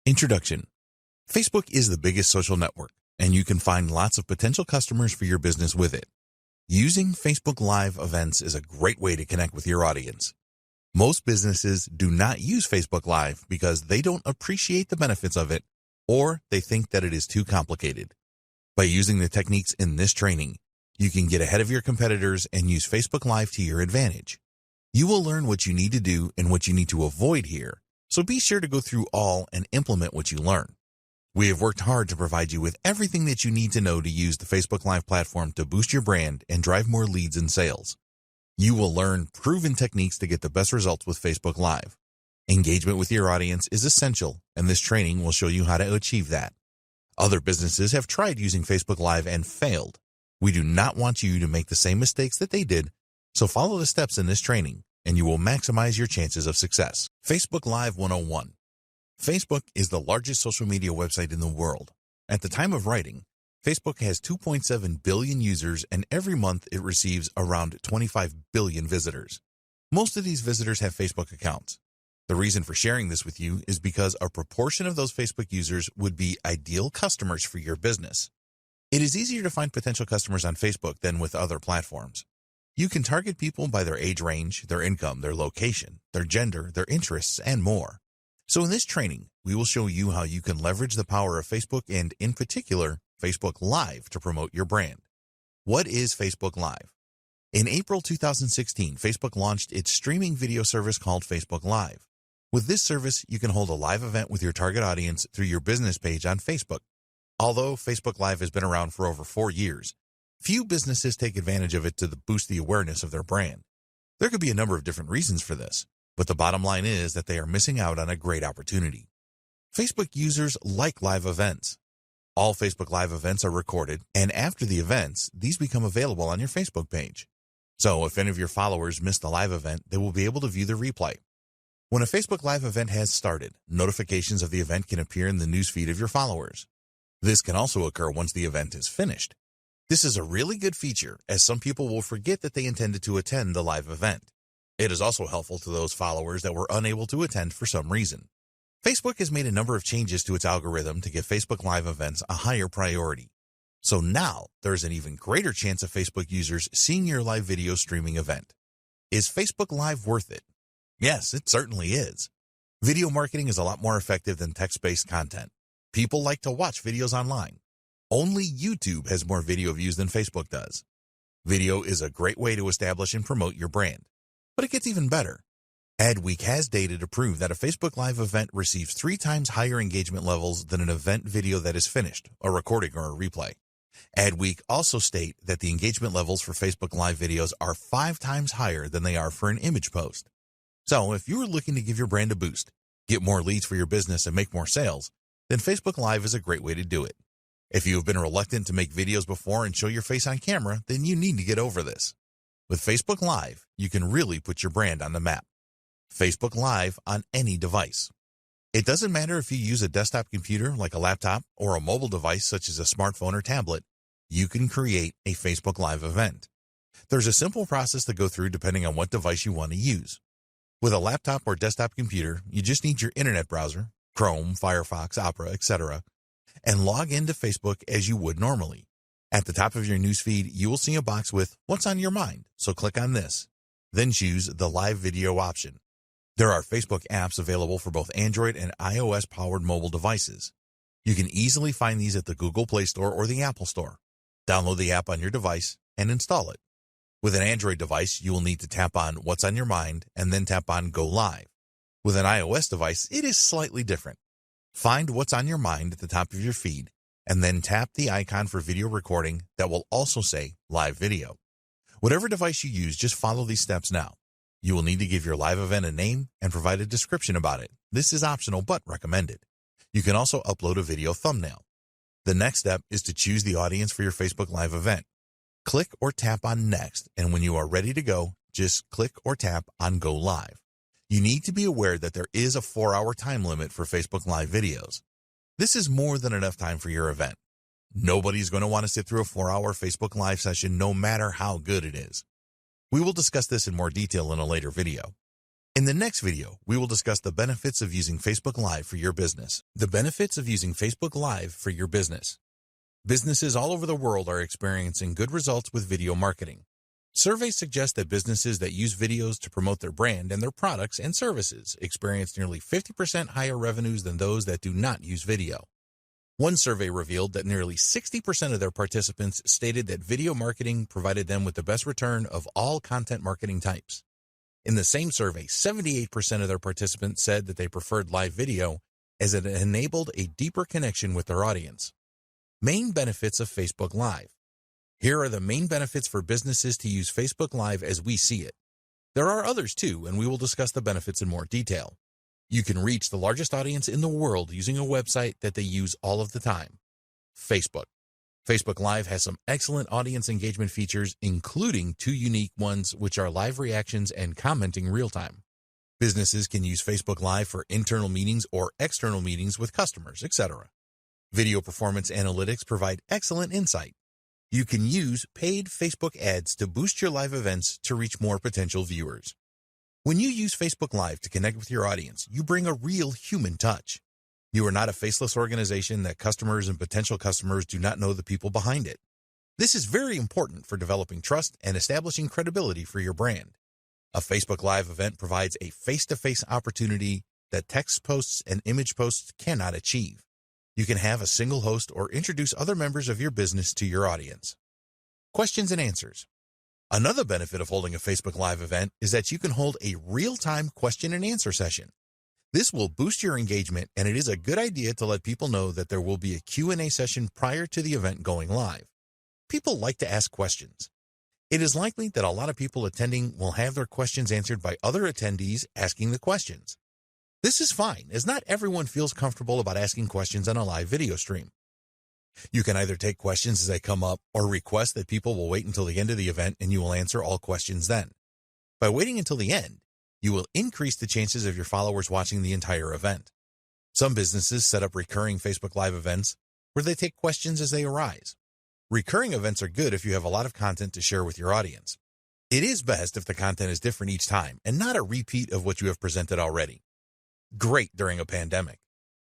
Introduction. Facebook is the biggest social network, and you can find lots of potential customers for your business with it. Using Facebook Live events is a great way to connect with your audience. Most businesses do not use Facebook Live because they don't appreciate the benefits of it, or they think that it is too complicated. By using the techniques in this training, you can get ahead of your competitors and use Facebook Live to your advantage. You will learn what you need to do and what you need to avoid here, so be sure to go through all and implement what you learn. We have worked hard to provide you with everything that you need to know to use the Facebook Live platform to boost your brand and drive more leads and sales. You will learn proven techniques to get the best results with Facebook Live. Engagement with your audience is essential, and this training will show you how to achieve that. Other businesses have tried using Facebook Live and failed. We do not want you to make the same mistakes that they did, so follow the steps in this training, and you will maximize your chances of success. Facebook Live 101. Facebook is the largest social media website in the world. At the time of writing, Facebook has 2.7 billion users, and every month it receives around 25 billion visitors. Most of these visitors have Facebook accounts. The reason for sharing this with you is because a proportion of those Facebook users would be ideal customers for your business. It is easier to find potential customers on Facebook than with other platforms. You can target people by their age range, their income, their location, their gender, their interests, and more. So in this training, we will show you how you can leverage the power of Facebook and, in particular, Facebook Live to promote your brand. What is Facebook Live? In April 2016, Facebook launched its streaming video service called Facebook Live. With this service, you can hold a live event with your target audience through your business page on Facebook. Although Facebook Live has been around for over 4 years, few businesses take advantage of it to boost the awareness of their brand. There could be a number of different reasons for this, but the bottom line is that they are missing out on a great opportunity. Facebook users like live events. All Facebook Live events are recorded, and after the events, these become available on your Facebook page. So if any of your followers missed the live event, they will be able to view the replay. When a Facebook Live event has started, notifications of the event can appear in the newsfeed of your followers. This can also occur once the event is finished. This is a really good feature, as some people will forget that they intended to attend the live event. It is also helpful to those followers that were unable to attend for some reason. Facebook has made a number of changes to its algorithm to give Facebook Live events a higher priority. So now there is an even greater chance of Facebook users seeing your live video streaming event. Is Facebook Live worth it? Yes, it certainly is. Video marketing is a lot more effective than text-based content. People like to watch videos online. Only YouTube has more video views than Facebook does. Video is a great way to establish and promote your brand. But it gets even better. Adweek has data to prove that a Facebook Live event receives 3 times higher engagement levels than an event video that is finished, a recording or a replay. Adweek also state that the engagement levels for Facebook Live videos are 5 times higher than they are for an image post. So if you are looking to give your brand a boost, get more leads for your business, and make more sales, then Facebook Live is a great way to do it. If you have been reluctant to make videos before and show your face on camera, then you need to get over this. With Facebook Live, you can really put your brand on the map. Facebook Live on any device. It doesn't matter if you use a desktop computer like a laptop or a mobile device such as a smartphone or tablet, you can create a Facebook Live event. There's a simple process to go through depending on what device you want to use. With a laptop or desktop computer, you just need your internet browser, Chrome, Firefox, Opera, etc., and log into Facebook as you would normally. At the top of your newsfeed, you will see a box with What's on Your Mind, so click on this. Then choose the Live Video option. There are Facebook apps available for both Android and iOS-powered mobile devices. You can easily find these at the Google Play Store or the Apple Store. Download the app on your device and install it. With an Android device, you will need to tap on What's on Your Mind and then tap on Go Live. With an iOS device, it is slightly different. Find What's on Your Mind at the top of your feed, and then tap the icon for video recording that will also say Live Video. Whatever device you use, just follow these steps now. You will need to give your live event a name and provide a description about it. This is optional but recommended. You can also upload a video thumbnail. The next step is to choose the audience for your Facebook Live event. Click or tap on Next, and when you are ready to go, just click or tap on Go Live. You need to be aware that there is a 4-hour time limit for Facebook Live videos. This is more than enough time for your event. Nobody's going to want to sit through a 4-hour Facebook Live session no matter how good it is. We will discuss this in more detail in a later video. In the next video, we will discuss the benefits of using Facebook Live for your business. The benefits of using Facebook Live for your business. Businesses all over the world are experiencing good results with video marketing. Surveys suggest that businesses that use videos to promote their brand and their products and services experience nearly 50% higher revenues than those that do not use video. One survey revealed that nearly 60% of their participants stated that video marketing provided them with the best return of all content marketing types. In the same survey, 78% of their participants said that they preferred live video as it enabled a deeper connection with their audience. Main benefits of Facebook Live. Here are the main benefits for businesses to use Facebook Live as we see it. There are others too, and we will discuss the benefits in more detail. You can reach the largest audience in the world using a website that they use all of the time. Facebook. Facebook Live has some excellent audience engagement features, including two unique ones, which are live reactions and commenting real-time. Businesses can use Facebook Live for internal meetings or external meetings with customers, etc. Video performance analytics provide excellent insight. You can use paid Facebook ads to boost your live events to reach more potential viewers. When you use Facebook Live to connect with your audience, you bring a real human touch. You are not a faceless organization that customers and potential customers do not know the people behind it. This is very important for developing trust and establishing credibility for your brand. A Facebook Live event provides a face-to-face opportunity that text posts and image posts cannot achieve. You can have a single host or introduce other members of your business to your audience. Questions and answers. Another benefit of holding a Facebook Live event is that you can hold a real-time question and answer session. This will boost your engagement, and it is a good idea to let people know that there will be a Q&A session prior to the event going live. People like to ask questions. It is likely that a lot of people attending will have their questions answered by other attendees asking the questions. This is fine, as not everyone feels comfortable about asking questions on a live video stream. You can either take questions as they come up or request that people will wait until the end of the event and you will answer all questions then. By waiting until the end, you will increase the chances of your followers watching the entire event. Some businesses set up recurring Facebook Live events where they take questions as they arise. Recurring events are good if you have a lot of content to share with your audience. It is best if the content is different each time and not a repeat of what you have presented already. Great during a pandemic.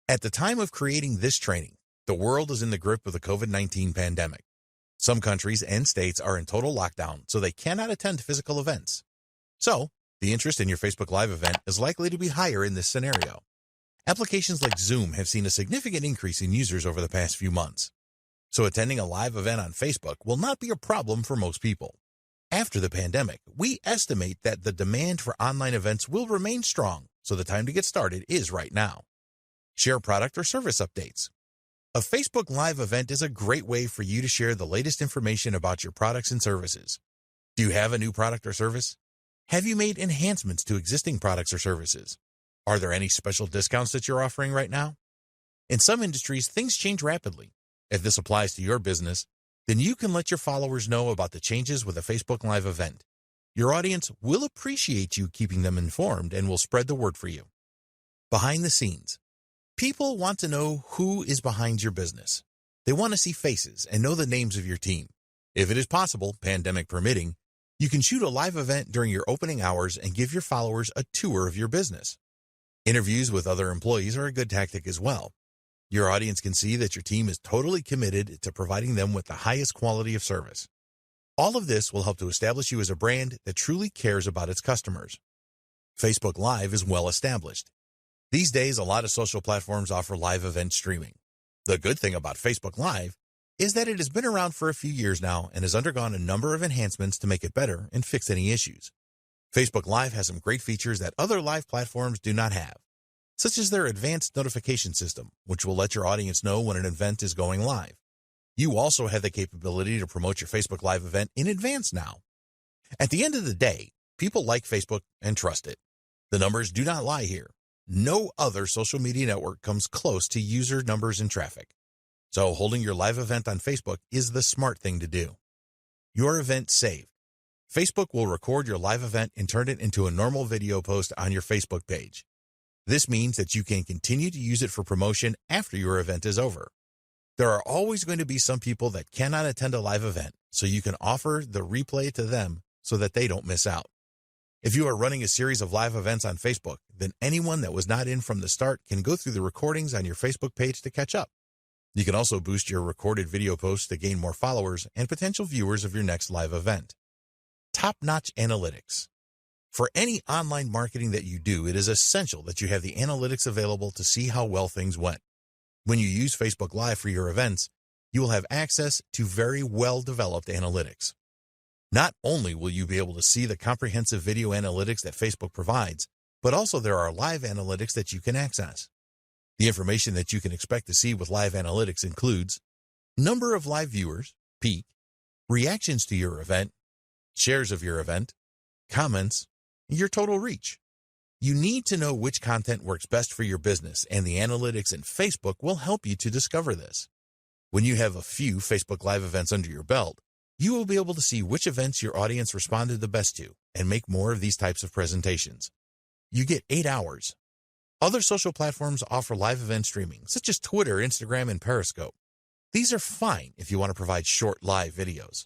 At the time of creating this training, the world is in the grip of the COVID-19 pandemic. Some countries and states are in total lockdown, so they cannot attend physical events. So, the interest in your Facebook Live event is likely to be higher in this scenario. Applications like Zoom have seen a significant increase in users over the past few months. So attending a live event on Facebook will not be a problem for most people. After the pandemic, we estimate that the demand for online events will remain strong, so the time to get started is right now. Share product or service updates. A Facebook Live event is a great way for you to share the latest information about your products and services. Do you have a new product or service? Have you made enhancements to existing products or services? Are there any special discounts that you're offering right now? In some industries, things change rapidly. If this applies to your business, then you can let your followers know about the changes with a Facebook Live event. Your audience will appreciate you keeping them informed and will spread the word for you. Behind the scenes. People want to know who is behind your business. They want to see faces and know the names of your team. If it is possible, pandemic permitting, you can shoot a live event during your opening hours and give your followers a tour of your business. Interviews with other employees are a good tactic as well. Your audience can see that your team is totally committed to providing them with the highest quality of service. All of this will help to establish you as a brand that truly cares about its customers. Facebook Live is well established. These days, a lot of social platforms offer live event streaming. The good thing about Facebook Live is that it has been around for a few years now and has undergone a number of enhancements to make it better and fix any issues. Facebook Live has some great features that other live platforms do not have, such as their advanced notification system, which will let your audience know when an event is going live. You also have the capability to promote your Facebook Live event in advance now. At the end of the day, people like Facebook and trust it. The numbers do not lie here. No other social media network comes close to user numbers and traffic. So holding your live event on Facebook is the smart thing to do. Your event saved. Facebook will record your live event and turn it into a normal video post on your Facebook page. This means that you can continue to use it for promotion after your event is over. There are always going to be some people that cannot attend a live event, so you can offer the replay to them so that they don't miss out. If you are running a series of live events on Facebook, then anyone that was not in from the start can go through the recordings on your Facebook page to catch up. You can also boost your recorded video posts to gain more followers and potential viewers of your next live event. Top-notch analytics. For any online marketing that you do, it is essential that you have the analytics available to see how well things went. When you use Facebook Live for your events, you will have access to very well-developed analytics. Not only will you be able to see the comprehensive video analytics that Facebook provides, but also there are live analytics that you can access. The information that you can expect to see with live analytics includes number of live viewers, peak, reactions to your event, shares of your event, comments, your total reach. You need to know which content works best for your business, and the analytics in Facebook will help you to discover this. When you have a few Facebook Live events under your belt, you will be able to see which events your audience responded the best to and make more of these types of presentations. You get 8 hours. Other social platforms offer live event streaming, such as Twitter, Instagram, and Periscope. These are fine if you want to provide short live videos.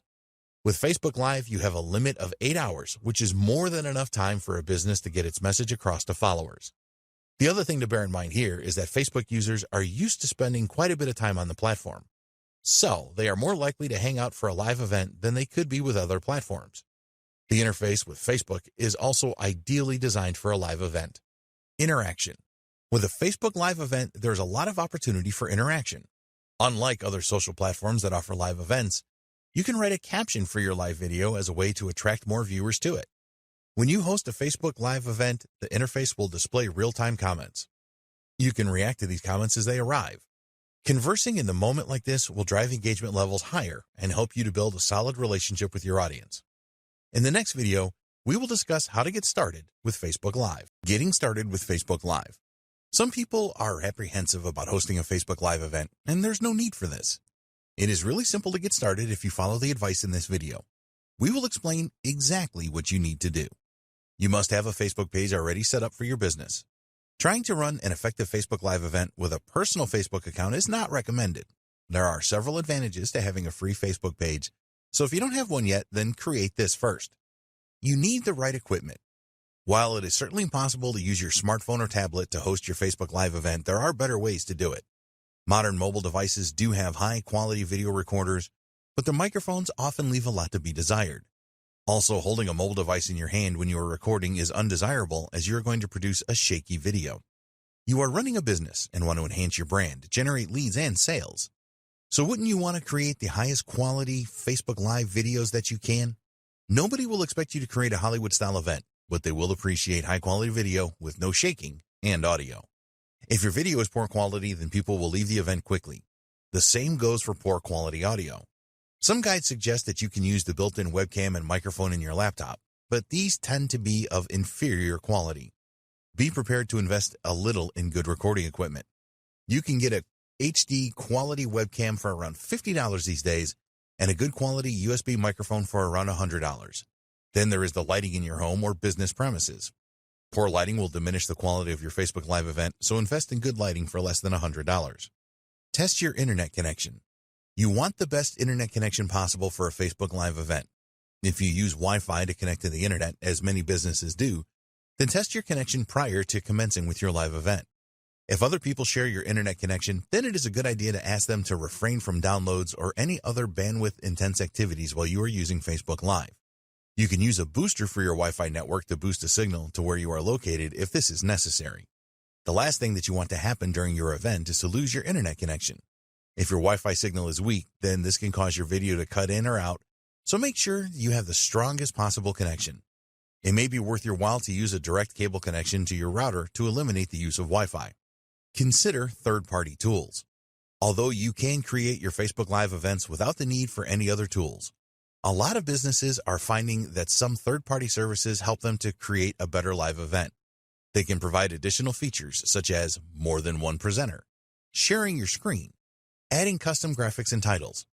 With Facebook Live, you have a limit of 8 hours, which is more than enough time for a business to get its message across to followers. The other thing to bear in mind here is that Facebook users are used to spending quite a bit of time on the platform. So, they are more likely to hang out for a live event than they could be with other platforms. The interface with Facebook is also ideally designed for a live event. Interaction. With a Facebook Live event, there's a lot of opportunity for interaction. Unlike other social platforms that offer live events, you can write a caption for your live video as a way to attract more viewers to it. When you host a Facebook Live event, the interface will display real-time comments. You can react to these comments as they arrive. Conversing in the moment like this will drive engagement levels higher and help you to build a solid relationship with your audience. In the next video, we will discuss how to get started with Facebook Live. Getting started with Facebook Live. Some people are apprehensive about hosting a Facebook Live event, and there's no need for this. It is really simple to get started if you follow the advice in this video. We will explain exactly what you need to do. You must have a Facebook page already set up for your business. Trying to run an effective Facebook Live event with a personal Facebook account is not recommended. There are several advantages to having a free Facebook page, so if you don't have one yet, then create this first. You need the right equipment. While it is certainly possible to use your smartphone or tablet to host your Facebook Live event, there are better ways to do it. Modern mobile devices do have high-quality video recorders, but the microphones often leave a lot to be desired. Also, holding a mobile device in your hand when you are recording is undesirable, as you are going to produce a shaky video. You are running a business and want to enhance your brand, generate leads and sales. So wouldn't you want to create the highest quality Facebook Live videos that you can? Nobody will expect you to create a Hollywood-style event, but they will appreciate high-quality video with no shaking and audio. If your video is poor quality, then people will leave the event quickly. The same goes for poor quality audio. Some guides suggest that you can use the built-in webcam and microphone in your laptop, but these tend to be of inferior quality. Be prepared to invest a little in good recording equipment. You can get a HD quality webcam for around $50 these days, and a good quality USB microphone for around $100. Then there is the lighting in your home or business premises. Poor lighting will diminish the quality of your Facebook Live event, so invest in good lighting for less than $100. Test your internet connection. You want the best internet connection possible for a Facebook Live event. If you use Wi-Fi to connect to the internet, as many businesses do, then test your connection prior to commencing with your live event. If other people share your internet connection, then it is a good idea to ask them to refrain from downloads or any other bandwidth-intense activities while you are using Facebook Live. You can use a booster for your Wi-Fi network to boost a signal to where you are located if this is necessary. The last thing that you want to happen during your event is to lose your internet connection. If your Wi-Fi signal is weak, then this can cause your video to cut in or out, so make sure you have the strongest possible connection. It may be worth your while to use a direct cable connection to your router to eliminate the use of Wi-Fi. Consider third-party tools. Although you can create your Facebook Live events without the need for any other tools, a lot of businesses are finding that some third-party services help them to create a better live event. They can provide additional features such as more than one presenter, sharing your screen, adding custom graphics and titles.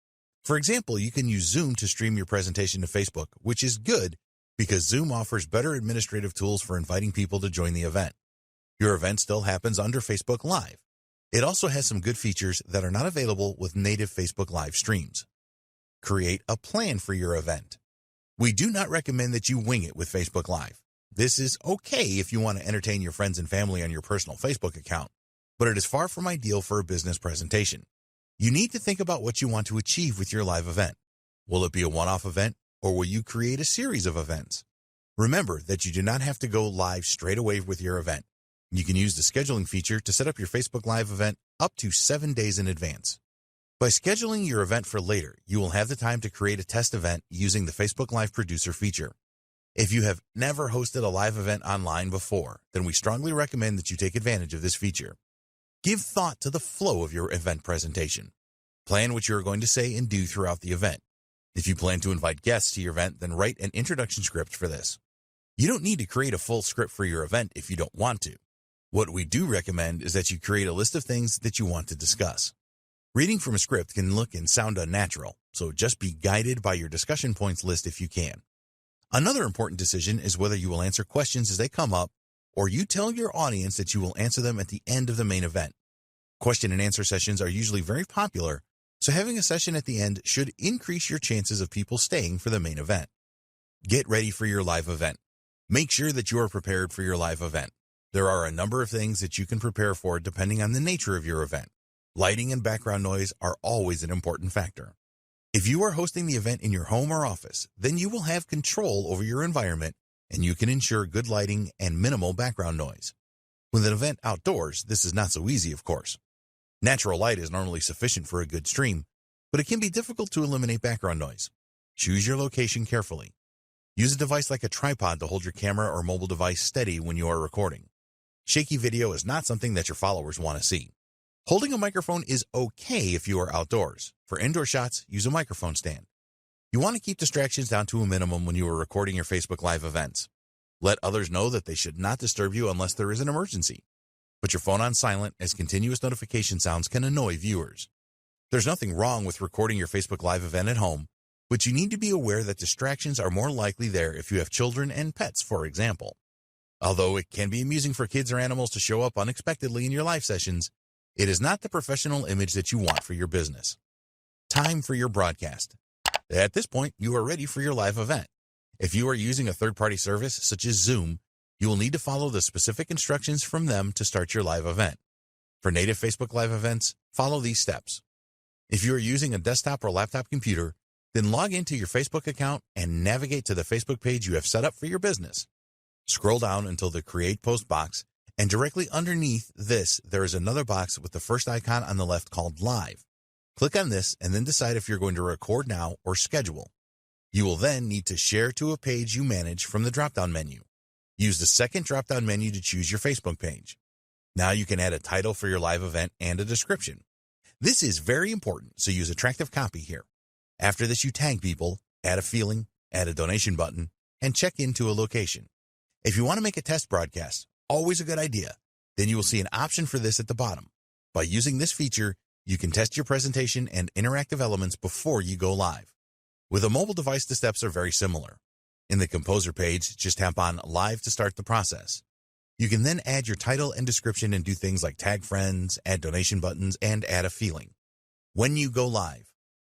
For example, you can use Zoom to stream your presentation to Facebook, which is good because Zoom offers better administrative tools for inviting people to join the event. Your event still happens under Facebook Live. It also has some good features that are not available with native Facebook Live streams. Create a plan for your event. We do not recommend that you wing it with Facebook Live. This is okay if you want to entertain your friends and family on your personal Facebook account, but it is far from ideal for a business presentation. You need to think about what you want to achieve with your live event. Will it be a one-off event, or will you create a series of events? Remember that you do not have to go live straight away with your event. You can use the scheduling feature to set up your Facebook Live event up to 7 days in advance. By scheduling your event for later, you will have the time to create a test event using the Facebook Live Producer feature. If you have never hosted a live event online before, then we strongly recommend that you take advantage of this feature. Give thought to the flow of your event presentation. Plan what you are going to say and do throughout the event. If you plan to invite guests to your event, then write an introduction script for this. You don't need to create a full script for your event if you don't want to. What we do recommend is that you create a list of things that you want to discuss. Reading from a script can look and sound unnatural, so just be guided by your discussion points list if you can. Another important decision is whether you will answer questions as they come up, or you tell your audience that you will answer them at the end of the main event. Question and answer sessions are usually very popular, so having a session at the end should increase your chances of people staying for the main event. Get ready for your live event. Make sure that you are prepared for your live event. There are a number of things that you can prepare for depending on the nature of your event. Lighting and background noise are always an important factor. If you are hosting the event in your home or office, then you will have control over your environment and you can ensure good lighting and minimal background noise. With an event outdoors, this is not so easy, of course. Natural light is normally sufficient for a good stream, but it can be difficult to eliminate background noise. Choose your location carefully. Use a device like a tripod to hold your camera or mobile device steady when you are recording. Shaky video is not something that your followers want to see. Holding a microphone is okay if you are outdoors. For indoor shots, use a microphone stand. You want to keep distractions down to a minimum when you are recording your Facebook Live events. Let others know that they should not disturb you unless there is an emergency. Put your phone on silent, as continuous notification sounds can annoy viewers. There's nothing wrong with recording your Facebook Live event at home, but you need to be aware that distractions are more likely there if you have children and pets, for example. Although it can be amusing for kids or animals to show up unexpectedly in your live sessions, it is not the professional image that you want for your business. Time for your broadcast. At this point, you are ready for your live event. If you are using a third-party service such as Zoom, you will need to follow the specific instructions from them to start your live event. For native Facebook Live events, follow these steps. If you are using a desktop or laptop computer, then log into your Facebook account and navigate to the Facebook page you have set up for your business. Scroll down until the Create Post box, and directly underneath this, there is another box with the first icon on the left called Live. Click on this and then decide if you're going to record now or schedule. You will then need to share to a page you manage from the drop-down menu. Use the second drop-down menu to choose your Facebook page. Now you can add a title for your live event and a description. This is very important, so use attractive copy here. After this, you tag people, add a feeling, add a donation button, and check into a location. If you want to make a test broadcast, always a good idea, then you will see an option for this at the bottom. By using this feature, you can test your presentation and interactive elements before you go live. With a mobile device, the steps are very similar. In the Composer page, just tap on Live to start the process. You can then add your title and description and do things like tag friends, add donation buttons, and add a feeling. When you go live.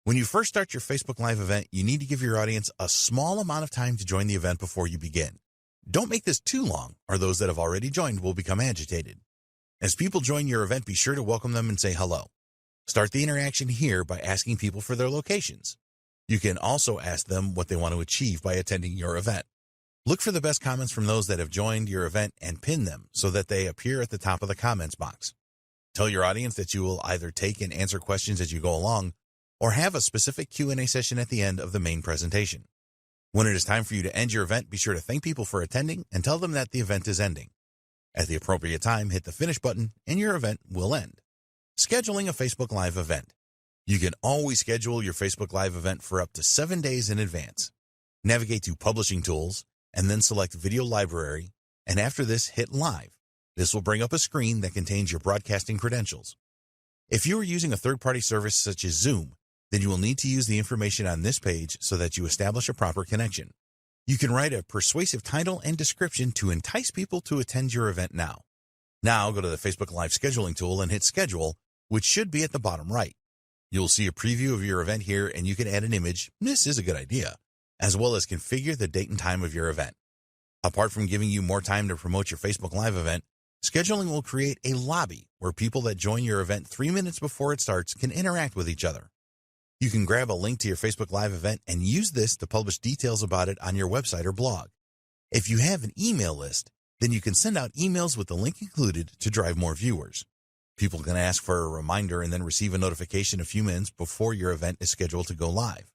When you first start your Facebook Live event, you need to give your audience a small amount of time to join the event before you begin. Don't make this too long, or those that have already joined will become agitated. As people join your event, be sure to welcome them and say hello. Start the interaction here by asking people for their locations. You can also ask them what they want to achieve by attending your event. Look for the best comments from those that have joined your event and pin them so that they appear at the top of the comments box. Tell your audience that you will either take and answer questions as you go along or have a specific Q&A session at the end of the main presentation. When it is time for you to end your event, be sure to thank people for attending and tell them that the event is ending. At the appropriate time, hit the finish button and your event will end. Scheduling a Facebook Live event. You can always schedule your Facebook Live event for up to 7 days in advance. Navigate to Publishing Tools and then select Video Library, and after this, hit Live. This will bring up a screen that contains your broadcasting credentials. If you are using a third-party service such as Zoom, then you will need to use the information on this page so that you establish a proper connection. You can write a persuasive title and description to entice people to attend your event now. Now go to the Facebook Live scheduling tool and hit Schedule, which should be at the bottom right. You'll see a preview of your event here, and you can add an image. This is a good idea, as well as configure the date and time of your event. Apart from giving you more time to promote your Facebook Live event, scheduling will create a lobby where people that join your event 3 minutes before it starts can interact with each other. You can grab a link to your Facebook Live event and use this to publish details about it on your website or blog. If you have an email list, then you can send out emails with the link included to drive more viewers. People can ask for a reminder and then receive a notification a few minutes before your event is scheduled to go live.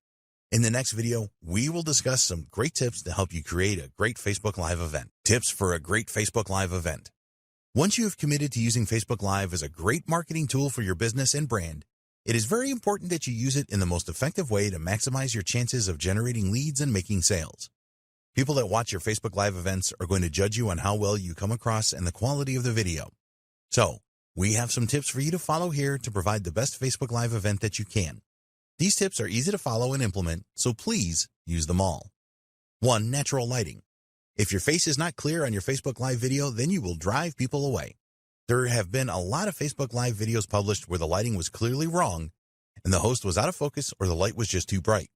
In the next video, we will discuss some great tips to help you create a great Facebook Live event. Tips for a great Facebook Live event. Once you have committed to using Facebook Live as a great marketing tool for your business and brand, it is very important that you use it in the most effective way to maximize your chances of generating leads and making sales. People that watch your Facebook Live events are going to judge you on how well you come across and the quality of the video. So, we have some tips for you to follow here to provide the best Facebook Live event that you can. These tips are easy to follow and implement, so please use them all. 1. Natural lighting. If your face is not clear on your Facebook Live video, then you will drive people away. There have been a lot of Facebook Live videos published where the lighting was clearly wrong and the host was out of focus or the light was just too bright.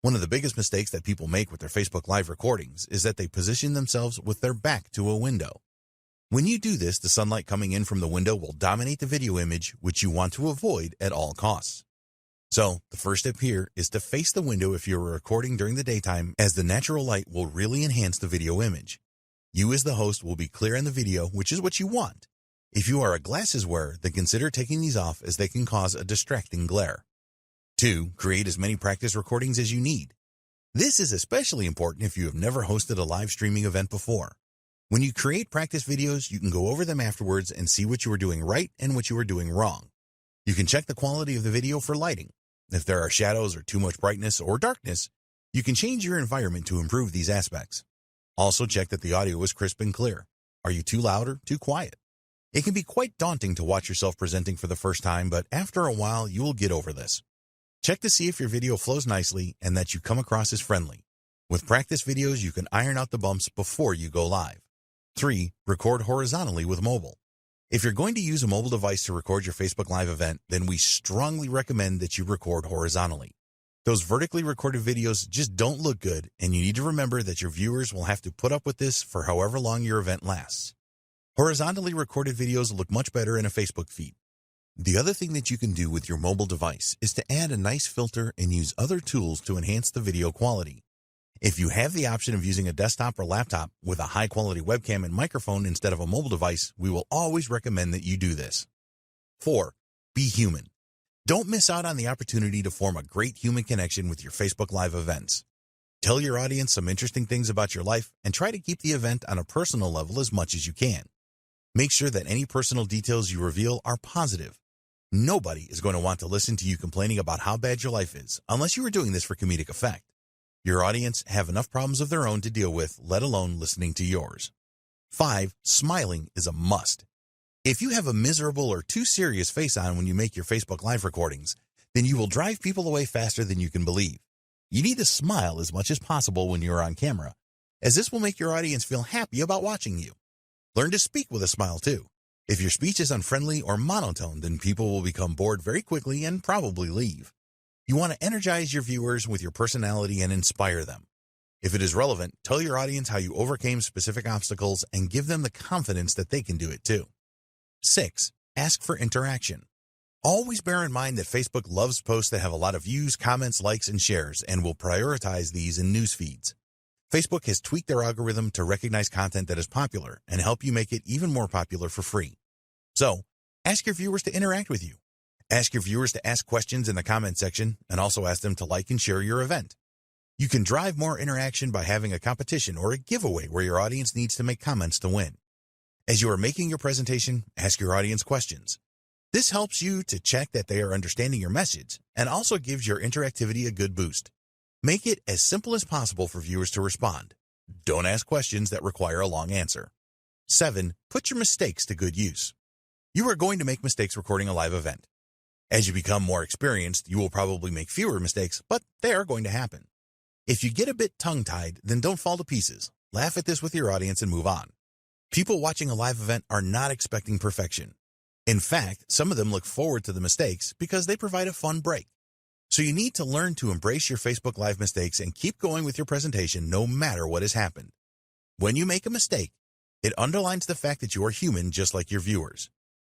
One of the biggest mistakes that people make with their Facebook Live recordings is that they position themselves with their back to a window. When you do this, the sunlight coming in from the window will dominate the video image, which you want to avoid at all costs. So, the first step here is to face the window if you're recording during the daytime, as the natural light will really enhance the video image. You as the host will be clear in the video, which is what you want. If you are a glasses wearer, then consider taking these off as they can cause a distracting glare. 2. Create as many practice recordings as you need. This is especially important if you have never hosted a live streaming event before. When you create practice videos, you can go over them afterwards and see what you are doing right and what you are doing wrong. You can check the quality of the video for lighting. If there are shadows or too much brightness or darkness, you can change your environment to improve these aspects. Also check that the audio is crisp and clear. Are you too loud or too quiet? It can be quite daunting to watch yourself presenting for the first time, but after a while, you will get over this. Check to see if your video flows nicely and that you come across as friendly. With practice videos, you can iron out the bumps before you go live. 3. Record horizontally with mobile. If you're going to use a mobile device to record your Facebook Live event, then we strongly recommend that you record horizontally. Those vertically recorded videos just don't look good, and you need to remember that your viewers will have to put up with this for however long your event lasts. Horizontally recorded videos look much better in a Facebook feed. The other thing that you can do with your mobile device is to add a nice filter and use other tools to enhance the video quality. If you have the option of using a desktop or laptop with a high-quality webcam and microphone instead of a mobile device, we will always recommend that you do this. 4. Be human. Don't miss out on the opportunity to form a great human connection with your Facebook Live events. Tell your audience some interesting things about your life and try to keep the event on a personal level as much as you can. Make sure that any personal details you reveal are positive. Nobody is going to want to listen to you complaining about how bad your life is unless you are doing this for comedic effect. Your audience have enough problems of their own to deal with, let alone listening to yours. 5. Smiling is a must. If you have a miserable or too serious face on when you make your Facebook Live recordings, then you will drive people away faster than you can believe. You need to smile as much as possible when you are on camera, as this will make your audience feel happy about watching you. Learn to speak with a smile too. If your speech is unfriendly or monotone, then people will become bored very quickly and probably leave. You want to energize your viewers with your personality and inspire them. If it is relevant, tell your audience how you overcame specific obstacles and give them the confidence that they can do it too. 6. Ask for interaction. Always bear in mind that Facebook loves posts that have a lot of views, comments, likes, and shares, and will prioritize these in news feeds. Facebook has tweaked their algorithm to recognize content that is popular and help you make it even more popular for free. So, ask your viewers to interact with you. Ask your viewers to ask questions in the comment section and also ask them to like and share your event. You can drive more interaction by having a competition or a giveaway where your audience needs to make comments to win. As you are making your presentation, ask your audience questions. This helps you to check that they are understanding your message and also gives your interactivity a good boost. Make it as simple as possible for viewers to respond. Don't ask questions that require a long answer. 7. Put your mistakes to good use. You are going to make mistakes recording a live event. As you become more experienced, you will probably make fewer mistakes, but they are going to happen. If you get a bit tongue-tied, then don't fall to pieces. Laugh at this with your audience and move on. People watching a live event are not expecting perfection. In fact, some of them look forward to the mistakes because they provide a fun break. So you need to learn to embrace your Facebook Live mistakes and keep going with your presentation no matter what has happened. When you make a mistake, it underlines the fact that you are human just like your viewers.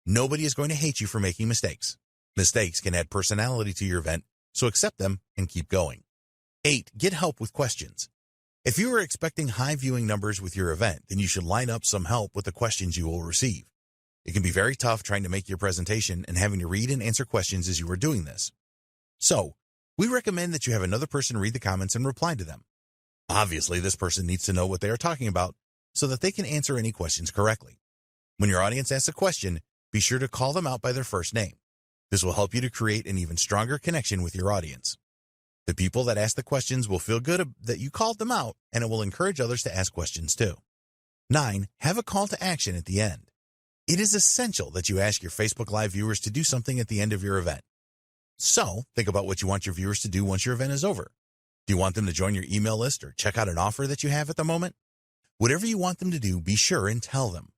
Nobody is going to hate you for making mistakes. Mistakes can add personality to your event, so accept them and keep going. 8. Get help with questions. If you are expecting high viewing numbers with your event, then you should line up some help with the questions you will receive. It can be very tough trying to make your presentation and having to read and answer questions as you are doing this. So, we recommend that you have another person read the comments and reply to them. Obviously, this person needs to know what they are talking about so that they can answer any questions correctly. When your audience asks a question, be sure to call them out by their first name. This will help you to create an even stronger connection with your audience. The people that ask the questions will feel good that you called them out, and it will encourage others to ask questions too. 9. Have a call to action at the end. It is essential that you ask your Facebook Live viewers to do something at the end of your event. So, think about what you want your viewers to do once your event is over. Do you want them to join your email list or check out an offer that you have at the moment? Whatever you want them to do, be sure and tell them.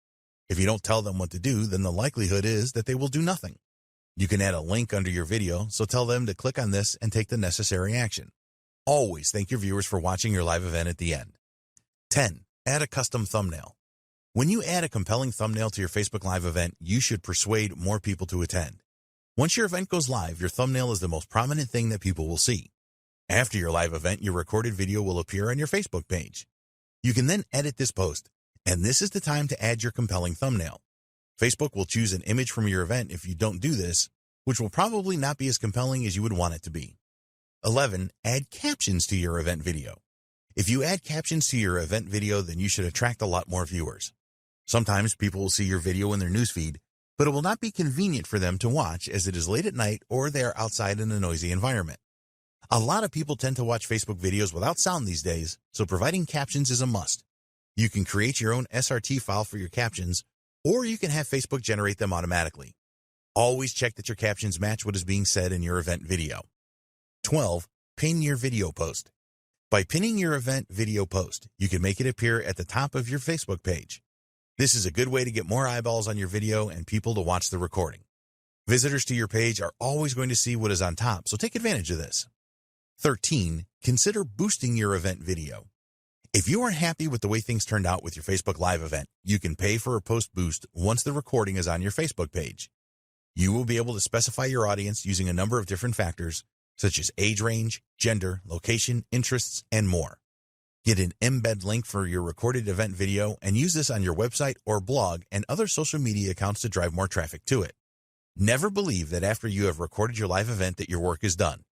If you don't tell them what to do, then the likelihood is that they will do nothing. You can add a link under your video, so tell them to click on this and take the necessary action. Always thank your viewers for watching your live event at the end. 10. Add a custom thumbnail. When you add a compelling thumbnail to your Facebook Live event, you should persuade more people to attend. Once your event goes live, your thumbnail is the most prominent thing that people will see. After your live event, your recorded video will appear on your Facebook page. You can then edit this post, and this is the time to add your compelling thumbnail. Facebook will choose an image from your event if you don't do this, which will probably not be as compelling as you would want it to be. 11. Add captions to your event video. If you add captions to your event video, then you should attract a lot more viewers. Sometimes people will see your video in their newsfeed, but it will not be convenient for them to watch as it is late at night or they are outside in a noisy environment. A lot of people tend to watch Facebook videos without sound these days, so providing captions is a must. You can create your own SRT file for your captions, or you can have Facebook generate them automatically. Always check that your captions match what is being said in your event video. 12. Pin your video post. By pinning your event video post, you can make it appear at the top of your Facebook page. This is a good way to get more eyeballs on your video and people to watch the recording. Visitors to your page are always going to see what is on top, so take advantage of this. 13. Consider boosting your event video. If you are happy with the way things turned out with your Facebook Live event, you can pay for a post boost once the recording is on your Facebook page. You will be able to specify your audience using a number of different factors, such as age range, gender, location, interests, and more. Get an embed link for your recorded event video and use this on your website or blog and other social media accounts to drive more traffic to it. Never believe that after you have recorded your live event that your work is done.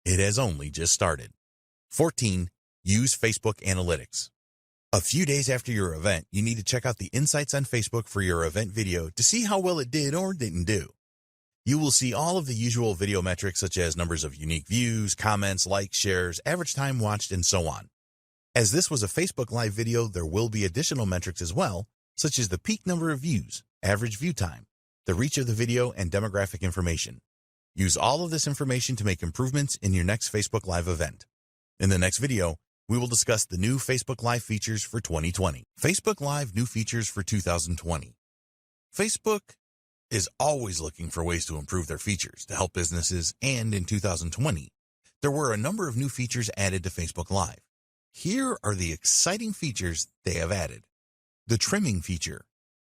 It has only just started. 14. Use Facebook Analytics. A few days after your event, you need to check out the insights on Facebook for your event video to see how well it did or didn't do. You will see all of the usual video metrics such as numbers of unique views, comments, likes, shares, average time watched, and so on. As this was a Facebook Live video, there will be additional metrics as well, such as the peak number of views, average view time, the reach of the video, and demographic information. Use all of this information to make improvements in your next Facebook Live event. In the next video, we will discuss the new Facebook Live features for 2020. Facebook Live new features for 2020. Facebook is always looking for ways to improve their features to help businesses, and in 2020, there were a number of new features added to Facebook Live. Here are the exciting features they have added. The trimming feature.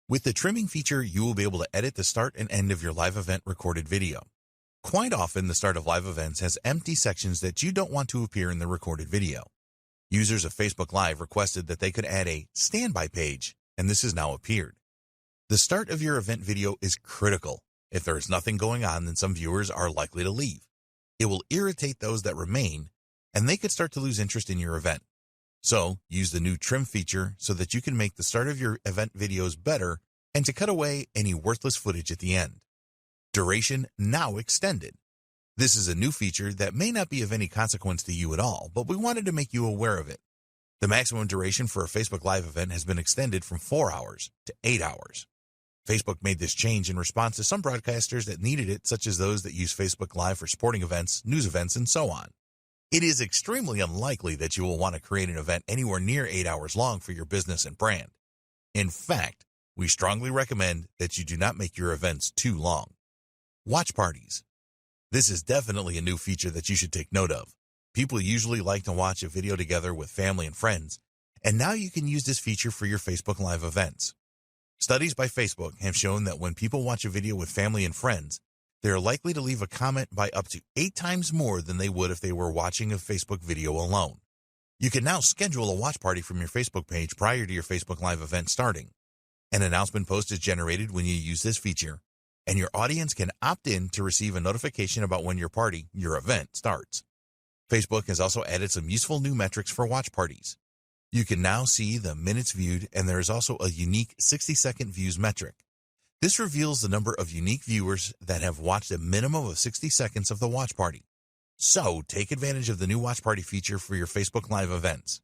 With the trimming feature, you will be able to edit the start and end of your live event recorded video. Quite often, the start of live events has empty sections that you don't want to appear in the recorded video. Users of Facebook Live requested that they could add a standby page, and this has now appeared. The start of your event video is critical. If there is nothing going on, then some viewers are likely to leave. It will irritate those that remain, and they could start to lose interest in your event. So, use the new trim feature so that you can make the start of your event videos better and to cut away any worthless footage at the end. Duration now extended. This is a new feature that may not be of any consequence to you at all, but we wanted to make you aware of it. The maximum duration for a Facebook Live event has been extended from 4 hours to 8 hours. Facebook made this change in response to some broadcasters that needed it, such as those that use Facebook Live for sporting events, news events, and so on. It is extremely unlikely that you will want to create an event anywhere near 8 hours long for your business and brand. In fact, we strongly recommend that you do not make your events too long. Watch parties. This is definitely a new feature that you should take note of. People usually like to watch a video together with family and friends, And now you can use this feature for your Facebook Live events. Studies by Facebook have shown that when people watch a video with family and friends, they are likely to leave a comment by up to 8 times more than they would if they were watching a Facebook video alone. You can now schedule a watch party from your Facebook page prior to your Facebook Live event starting. An announcement post is generated when you use this feature, and your audience can opt in to receive a notification about when your event starts. Facebook has also added some useful new metrics for watch parties. You can now see the minutes viewed, and there is also a unique 60-second views metric. This reveals the number of unique viewers that have watched a minimum of 60 seconds of the watch party. So, take advantage of the new watch party feature for your Facebook Live events.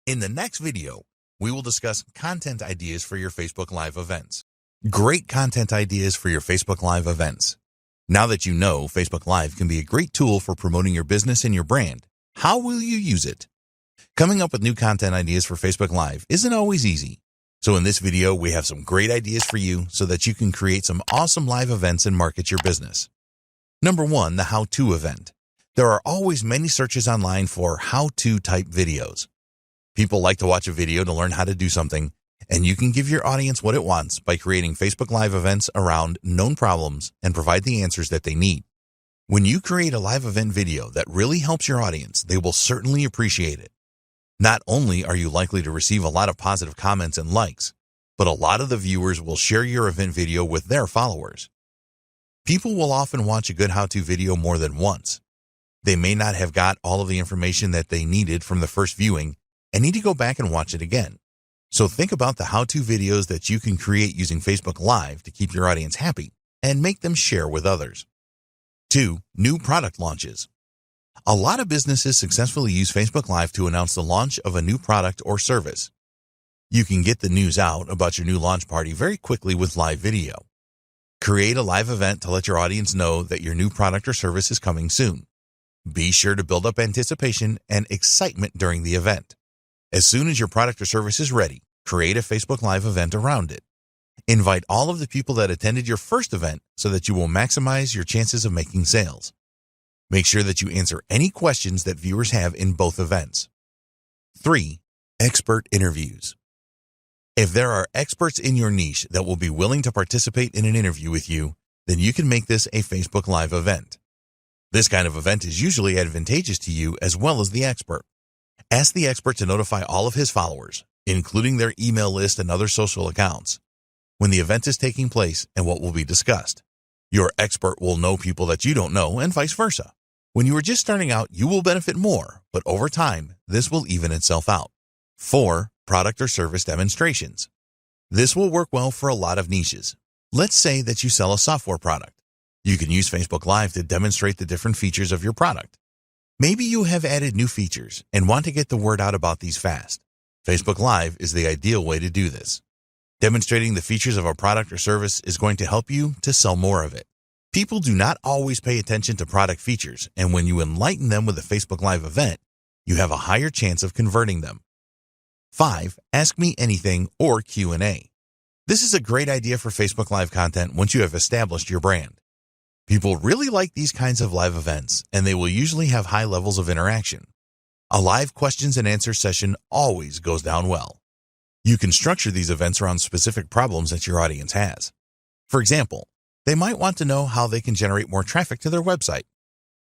In the next video, we will discuss content ideas for your Facebook Live events. Great content ideas for your Facebook Live events. Now that you know Facebook Live can be a great tool for promoting your business and your brand, how will you use it? Coming up with new content ideas for Facebook Live isn't always easy. So in this video, we have some great ideas for you so that you can create some awesome live events and market your business. Number 1, the how-to event. There are always many searches online for how-to type videos. People like to watch a video to learn how to do something, and you can give your audience what it wants by creating Facebook Live events around known problems and provide the answers that they need. When you create a live event video that really helps your audience, they will certainly appreciate it. Not only are you likely to receive a lot of positive comments and likes, but a lot of the viewers will share your event video with their followers. People will often watch a good how-to video more than once. They may not have got all of the information that they needed from the first viewing and need to go back and watch it again. So think about the how-to videos that you can create using Facebook Live to keep your audience happy and make them share with others. 2, new product launches. A lot of businesses successfully use Facebook Live to announce the launch of a new product or service. You can get the news out about your new launch party very quickly with live video. Create a live event to let your audience know that your new product or service is coming soon. Be sure to build up anticipation and excitement during the event. As soon as your product or service is ready, create a Facebook Live event around it. Invite all of the people that attended your first event so that you will maximize your chances of making sales. Make sure that you answer any questions that viewers have in both events. 3, expert interviews. If there are experts in your niche that will be willing to participate in an interview with you, then you can make this a Facebook Live event. This kind of event is usually advantageous to you as well as the expert. Ask the expert to notify all of his followers, including their email list and other social accounts, when the event is taking place and what will be discussed. Your expert will know people that you don't know and vice versa. When you are just starting out, you will benefit more, but over time, this will even itself out. 4, product or service demonstrations. This will work well for a lot of niches. Let's say that you sell a software product. You can use Facebook Live to demonstrate the different features of your product. Maybe you have added new features and want to get the word out about these fast. Facebook Live is the ideal way to do this. Demonstrating the features of a product or service is going to help you to sell more of it. People do not always pay attention to product features, and when you enlighten them with a Facebook Live event, you have a higher chance of converting them. 5, Ask Me Anything or Q&A. This is a great idea for Facebook Live content once you have established your brand. People really like these kinds of live events, and they will usually have high levels of interaction. A live questions and answers session always goes down well. You can structure these events around specific problems that your audience has. For example, they might want to know how they can generate more traffic to their website.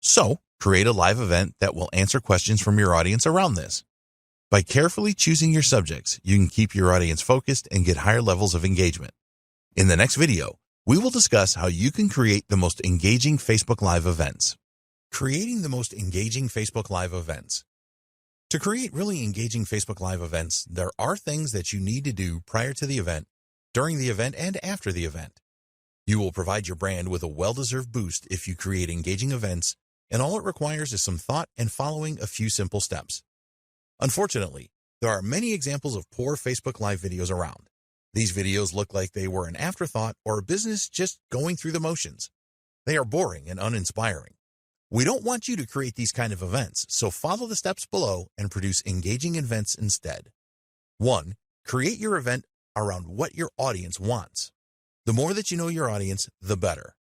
So, create a live event that will answer questions from your audience around this. By carefully choosing your subjects, you can keep your audience focused and get higher levels of engagement. In the next video, we will discuss how you can create the most engaging Facebook Live events. Creating the most engaging Facebook Live events. To create really engaging Facebook Live events, there are things that you need to do prior to the event, during the event, and after the event. You will provide your brand with a well-deserved boost if you create engaging events, and all it requires is some thought and following a few simple steps. Unfortunately, there are many examples of poor Facebook Live videos around. These videos look like they were an afterthought or a business just going through the motions. They are boring and uninspiring. We don't want you to create these kind of events, so follow the steps below and produce engaging events instead. 1. Create your event around what your audience wants. The more that you know your audience, the better.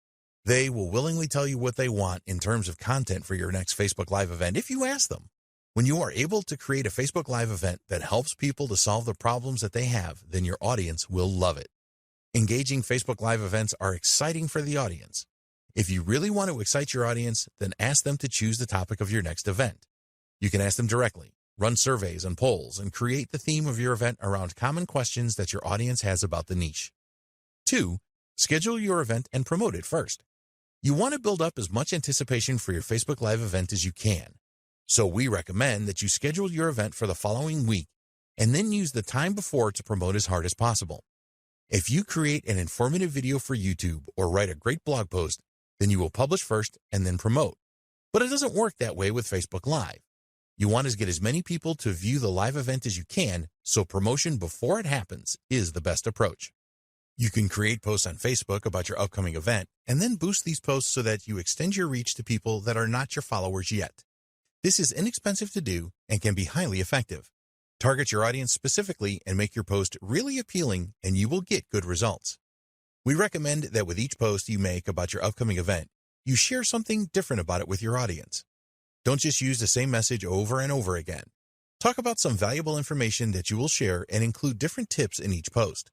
They will willingly tell you what they want in terms of content for your next Facebook Live event if you ask them. When you are able to create a Facebook Live event that helps people to solve the problems that they have, then your audience will love it. Engaging Facebook Live events are exciting for the audience. If you really want to excite your audience, then ask them to choose the topic of your next event. You can ask them directly, run surveys and polls, and create the theme of your event around common questions that your audience has about the niche. 2. Schedule your event and promote it first. You want to build up as much anticipation for your Facebook Live event as you can. So we recommend that you schedule your event for the following week and then use the time before to promote as hard as possible. If you create an informative video for YouTube or write a great blog post, then you will publish first and then promote. But it doesn't work that way with Facebook Live. You want to get as many people to view the live event as you can, so promotion before it happens is the best approach. You can create posts on Facebook about your upcoming event and then boost these posts so that you extend your reach to people that are not your followers yet. This is inexpensive to do and can be highly effective. Target your audience specifically and make your post really appealing, and you will get good results. We recommend that with each post you make about your upcoming event, you share something different about it with your audience. Don't just use the same message over and over again. Talk about some valuable information that you will share and include different tips in each post.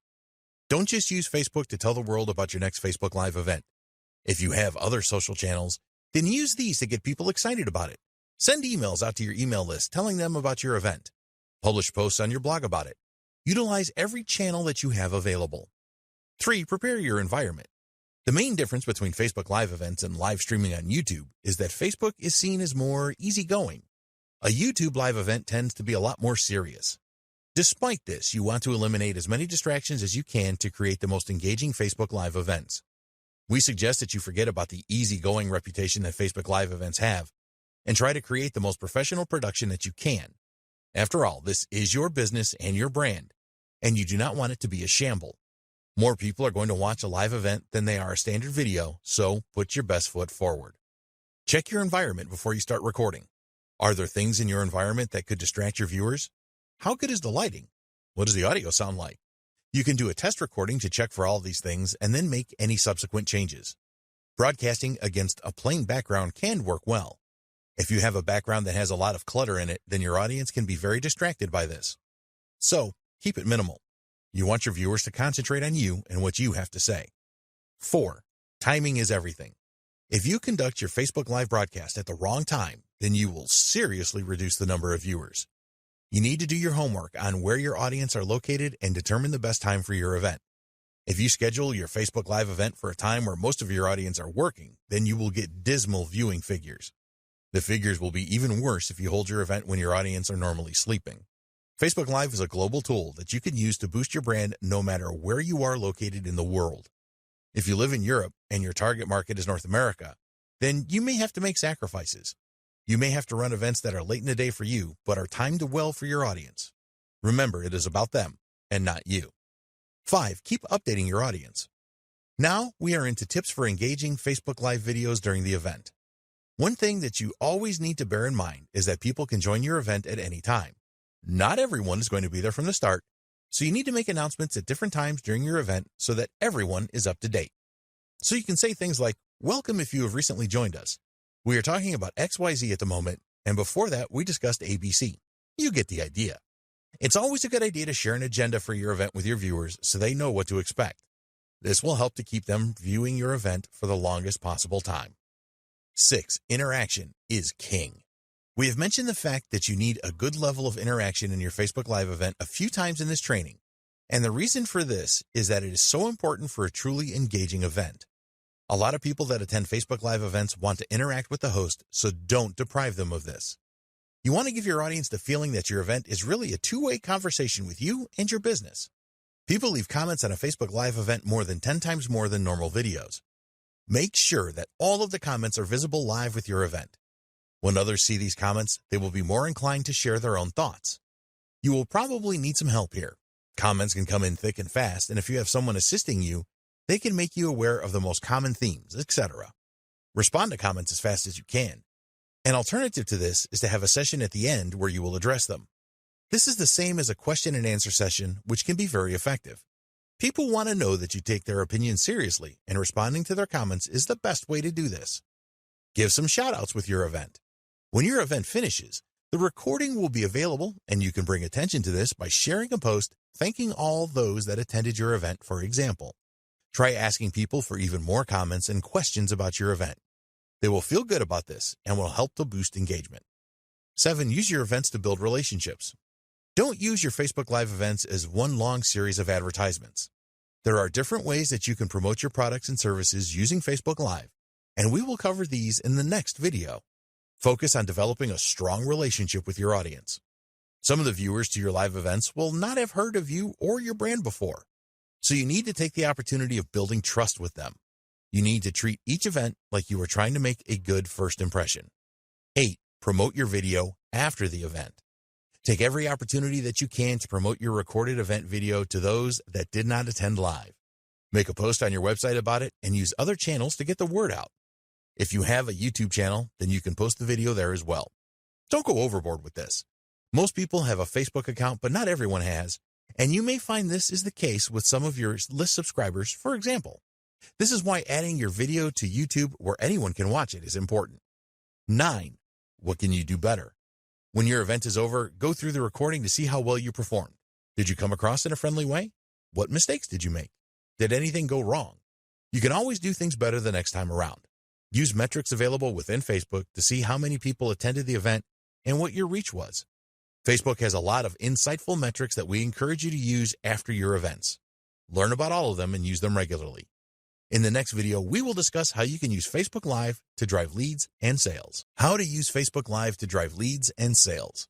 Don't just use Facebook to tell the world about your next Facebook Live event. If you have other social channels, then use these to get people excited about it. Send emails out to your email list telling them about your event. Publish posts on your blog about it. Utilize every channel that you have available. 3. Prepare your environment. The main difference between Facebook Live events and live streaming on YouTube is that Facebook is seen as more easygoing. A YouTube Live event tends to be a lot more serious. Despite this, you want to eliminate as many distractions as you can to create the most engaging Facebook Live events. We suggest that you forget about the easygoing reputation that Facebook Live events have and try to create the most professional production that you can. After all, this is your business and your brand, and you do not want it to be a shamble. More people are going to watch a live event than they are a standard video, so put your best foot forward. Check your environment before you start recording. Are there things in your environment that could distract your viewers? How good is the lighting? What does the audio sound like? You can do a test recording to check for all of these things and then make any subsequent changes. Broadcasting against a plain background can work well. If you have a background that has a lot of clutter in it, then your audience can be very distracted by this. So, keep it minimal. You want your viewers to concentrate on you and what you have to say. 4. Timing is everything. If you conduct your Facebook Live broadcast at the wrong time, then you will seriously reduce the number of viewers. You need to do your homework on where your audience are located and determine the best time for your event. If you schedule your Facebook Live event for a time where most of your audience are working, then you will get dismal viewing figures. The figures will be even worse if you hold your event when your audience are normally sleeping. Facebook Live is a global tool that you can use to boost your brand no matter where you are located in the world. If you live in Europe and your target market is North America, then you may have to make sacrifices. You may have to run events that are late in the day for you, but are timed well for your audience. Remember, it is about them and not you. 5. Keep updating your audience. Now we are into tips for engaging Facebook Live videos during the event. One thing that you always need to bear in mind is that people can join your event at any time. Not everyone is going to be there from the start, so you need to make announcements at different times during your event so that everyone is up to date. So you can say things like, "Welcome if you have recently joined us. We are talking about XYZ at the moment, and before that we discussed ABC. You get the idea." It's always a good idea to share an agenda for your event with your viewers so they know what to expect. This will help to keep them viewing your event for the longest possible time. 6. Interaction is king. We have mentioned the fact that you need a good level of interaction in your Facebook Live event a few times in this training, and the reason for this is that it is so important for a truly engaging event. A lot of people that attend Facebook Live events want to interact with the host, so don't deprive them of this. You want to give your audience the feeling that your event is really a two-way conversation with you and your business. People leave comments on a Facebook Live event more than 10 times more than normal videos. Make sure that all of the comments are visible live with your event. When others see these comments, they will be more inclined to share their own thoughts. You will probably need some help here. Comments can come in thick and fast, and if you have someone assisting you, they can make you aware of the most common themes, etc. Respond to comments as fast as you can. An alternative to this is to have a session at the end where you will address them. This is the same as a question and answer session, which can be very effective. People want to know that you take their opinion seriously, and responding to their comments is the best way to do this. Give some shout-outs with your event. When your event finishes, The recording will be available, and you can bring attention to this by sharing a post thanking all those that attended your event, for example. Try asking people for even more comments and questions about your event. They will feel good about this and will help to boost engagement. 7. Use your events to build relationships. Don't use your Facebook Live events as one long series of advertisements. There are different ways that you can promote your products and services using Facebook Live, and we will cover these in the next video. Focus on developing a strong relationship with your audience. Some of the viewers to your live events will not have heard of you or your brand before, so you need to take the opportunity of building trust with them. You need to treat each event like you are trying to make a good first impression. 8. Promote your video after the event. Take every opportunity that you can to promote your recorded event video to those that did not attend live. Make a post on your website about it and use other channels to get the word out. If you have a YouTube channel, then you can post the video there as well. Don't go overboard with this. Most people have a Facebook account, but not everyone has, and you may find this is the case with some of your list subscribers, for example. This is why adding your video to YouTube where anyone can watch it is important. 9. What can you do better? When your event is over, go through the recording to see how well you performed. Did you come across in a friendly way? What mistakes did you make? Did anything go wrong? You can always do things better the next time around. Use metrics available within Facebook to see how many people attended the event and what your reach was. Facebook has a lot of insightful metrics that we encourage you to use after your events. Learn about all of them and use them regularly. In the next video, we will discuss how you can use Facebook Live to drive leads and sales. How to use Facebook Live to drive leads and sales.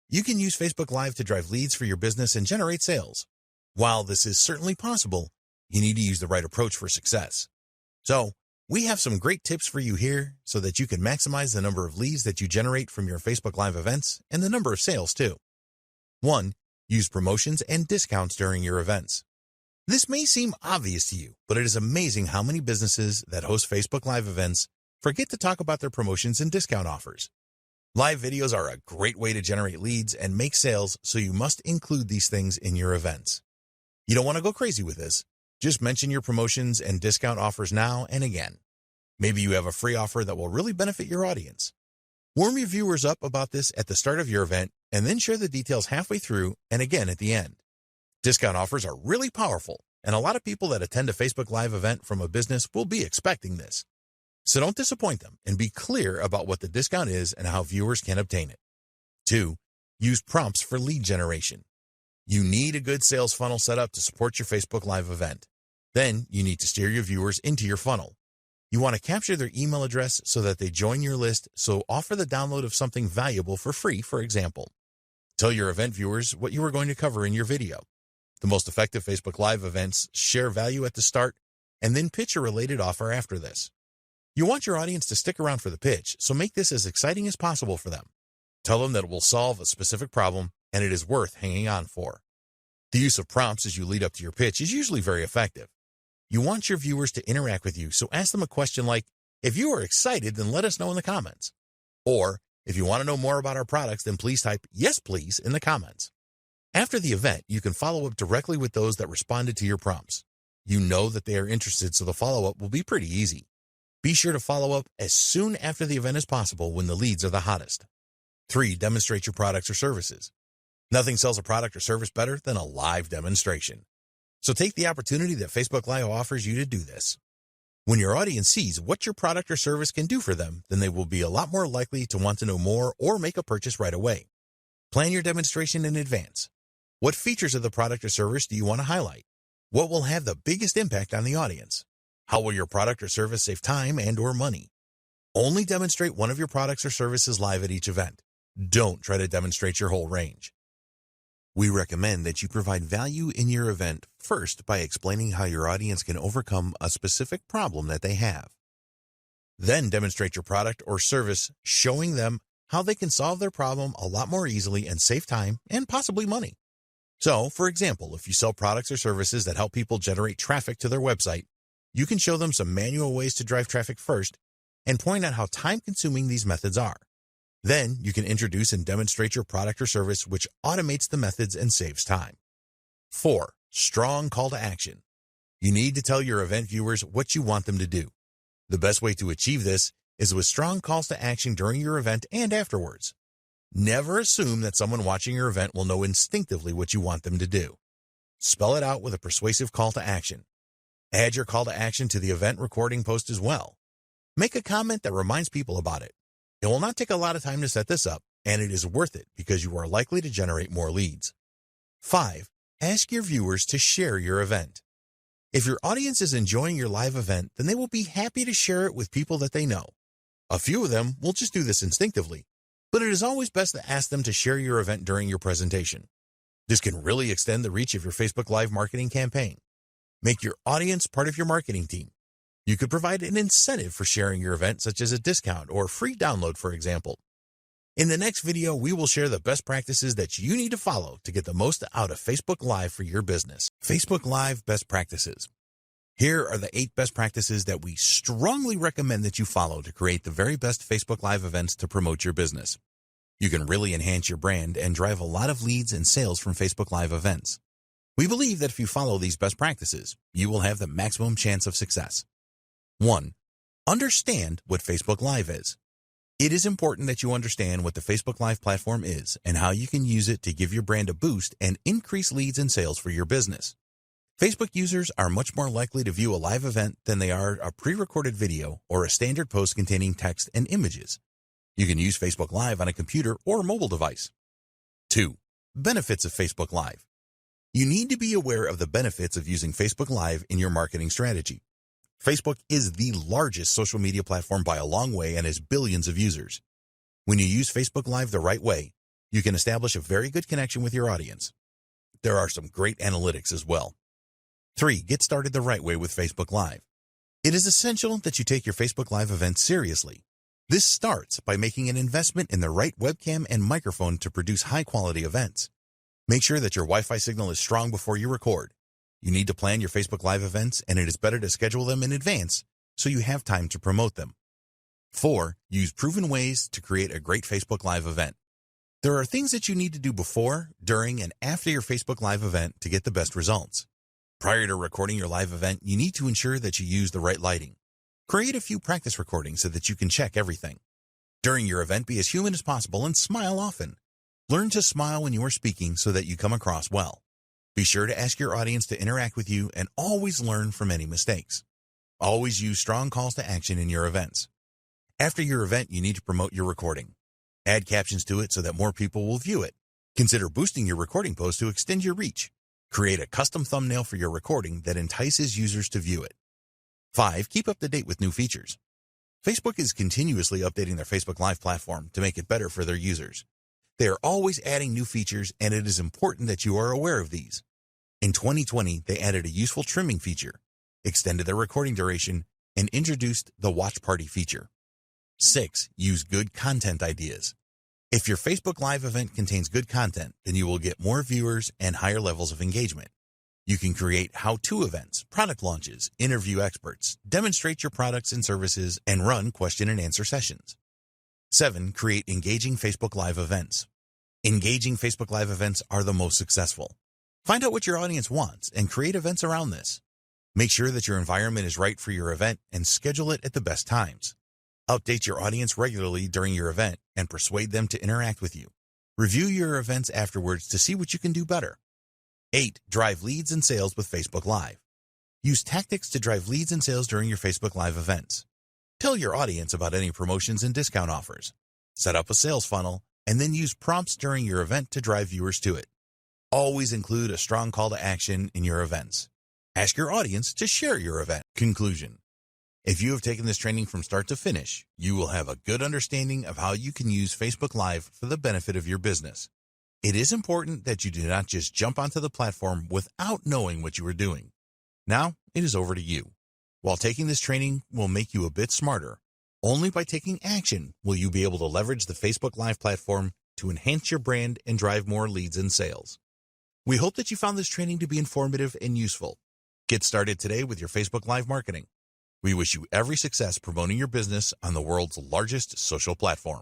You can use Facebook Live to drive leads for your business and generate sales. While this is certainly possible, you need to use the right approach for success. So, we have some great tips for you here so that you can maximize the number of leads that you generate from your Facebook Live events and the number of sales too. 1. Use promotions and discounts during your events. This may seem obvious to you, but it is amazing how many businesses that host Facebook Live events forget to talk about their promotions and discount offers. Live videos are a great way to generate leads and make sales, so you must include these things in your events. You don't want to go crazy with this. Just mention your promotions and discount offers now and again. Maybe you have a free offer that will really benefit your audience. Warm your viewers up about this at the start of your event and then share the details halfway through and again at the end. Discount offers are really powerful, and a lot of people that attend a Facebook Live event from a business will be expecting this. So don't disappoint them and be clear about what the discount is and how viewers can obtain it. 2. Use prompts for lead generation. You need a good sales funnel set up to support your Facebook Live event. Then you need to steer your viewers into your funnel. You want to capture their email address so that they join your list, so offer the download of something valuable for free, for example. Tell your event viewers what you are going to cover in your video. The most effective Facebook Live events share value at the start and then pitch a related offer after this. You want your audience to stick around for the pitch, so make this as exciting as possible for them. Tell them that it will solve a specific problem and it is worth hanging on for. The use of prompts as you lead up to your pitch is usually very effective. You want your viewers to interact with you, so ask them a question like, "If you are excited, then let us know in the comments." Or, "If you want to know more about our products, then please type 'yes, please' in the comments." After the event, you can follow up directly with those that responded to your prompts. You know that they are interested, so the follow-up will be pretty easy. Be sure to follow up as soon after the event as possible when the leads are the hottest. 3. Demonstrate your products or services. Nothing sells a product or service better than a live demonstration. So take the opportunity that Facebook Live offers you to do this. When your audience sees what your product or service can do for them, then they will be a lot more likely to want to know more or make a purchase right away. Plan your demonstration in advance. What features of the product or service do you want to highlight? What will have the biggest impact on the audience? How will your product or service save time and/or money? Only demonstrate one of your products or services live at each event. Don't try to demonstrate your whole range. We recommend that you provide value in your event first by explaining how your audience can overcome a specific problem that they have. Then demonstrate your product or service, showing them how they can solve their problem a lot more easily and save time and possibly money. So, for example, if you sell products or services that help people generate traffic to their website, you can show them some manual ways to drive traffic first and point out how time-consuming these methods are. Then you can introduce and demonstrate your product or service, which automates the methods and saves time. 4. Strong call to action. You need to tell your event viewers what you want them to do. The best way to achieve this is with strong calls to action during your event and afterwards. Never assume that someone watching your event will know instinctively what you want them to do. Spell it out with a persuasive call to action. Add your call to action to the event recording post as well. Make a comment that reminds people about it. It will not take a lot of time to set this up, and it is worth it because you are likely to generate more leads. 5. Ask your viewers to share your event. If your audience is enjoying your live event, then they will be happy to share it with people that they know. A few of them will just do this instinctively, but it is always best to ask them to share your event during your presentation. This can really extend the reach of your Facebook Live marketing campaign. Make your audience part of your marketing team. You could provide an incentive for sharing your event, such as a discount or free download, for example. In the next video, we will share the best practices that you need to follow to get the most out of Facebook Live for your business. Facebook Live best practices. Here are the 8 best practices that we strongly recommend that you follow to create the very best Facebook Live events to promote your business. You can really enhance your brand and drive a lot of leads and sales from Facebook Live events. We believe that if you follow these best practices, you will have the maximum chance of success. 1. Understand what Facebook Live is. It is important that you understand what the Facebook Live platform is and how you can use it to give your brand a boost and increase leads and sales for your business. Facebook users are much more likely to view a live event than they are a pre-recorded video or a standard post containing text and images. You can use Facebook Live on a computer or mobile device. 2. Benefits of Facebook Live. You need to be aware of the benefits of using Facebook Live in your marketing strategy. Facebook is the largest social media platform by a long way and has billions of users. When you use Facebook Live the right way, you can establish a very good connection with your audience. There are some great analytics as well. 3. Get started the right way with Facebook Live. It is essential that you take your Facebook Live event seriously. This starts by making an investment in the right webcam and microphone to produce high-quality events. Make sure that your Wi-Fi signal is strong before you record. You need to plan your Facebook Live events, and it is better to schedule them in advance so you have time to promote them. 4. Use proven ways to create a great Facebook Live event. There are things that you need to do before, during, and after your Facebook Live event to get the best results. Prior to recording your live event, you need to ensure that you use the right lighting. Create a few practice recordings so that you can check everything. During your event, be as human as possible and smile often. Learn to smile when you are speaking so that you come across well. Be sure to ask your audience to interact with you and always learn from any mistakes. Always use strong calls to action in your events. After your event, you need to promote your recording. Add captions to it so that more people will view it. Consider boosting your recording post to extend your reach. Create a custom thumbnail for your recording that entices users to view it. 5. Keep up to date with new features. Facebook is continuously updating their Facebook Live platform to make it better for their users. They are always adding new features, and it is important that you are aware of these. In 2020, they added a useful trimming feature, extended their recording duration, and introduced the watch party feature. 6. Use good content ideas. If your Facebook Live event contains good content, then you will get more viewers and higher levels of engagement. You can create how-to events, product launches, interview experts, demonstrate your products and services, and run question and answer sessions. 7. Create engaging Facebook Live events. Engaging Facebook Live events are the most successful. Find out what your audience wants and create events around this. Make sure that your environment is right for your event and schedule it at the best times. Update your audience regularly during your event and persuade them to interact with you. Review your events afterwards to see what you can do better. 8. Drive leads and sales with Facebook Live. Use tactics to drive leads and sales during your Facebook Live events. Tell your audience about any promotions and discount offers. Set up a sales funnel and then use prompts during your event to drive viewers to it. Always include a strong call to action in your events. Ask your audience to share your event. Conclusion. If you have taken this training from start to finish, you will have a good understanding of how you can use Facebook Live for the benefit of your business. It is important that you do not just jump onto the platform without knowing what you are doing. Now, it is over to you. While taking this training will make you a bit smarter, only by taking action will you be able to leverage the Facebook Live platform to enhance your brand and drive more leads and sales. We hope that you found this training to be informative and useful. Get started today with your Facebook Live marketing. We wish you every success promoting your business on the world's largest social platform.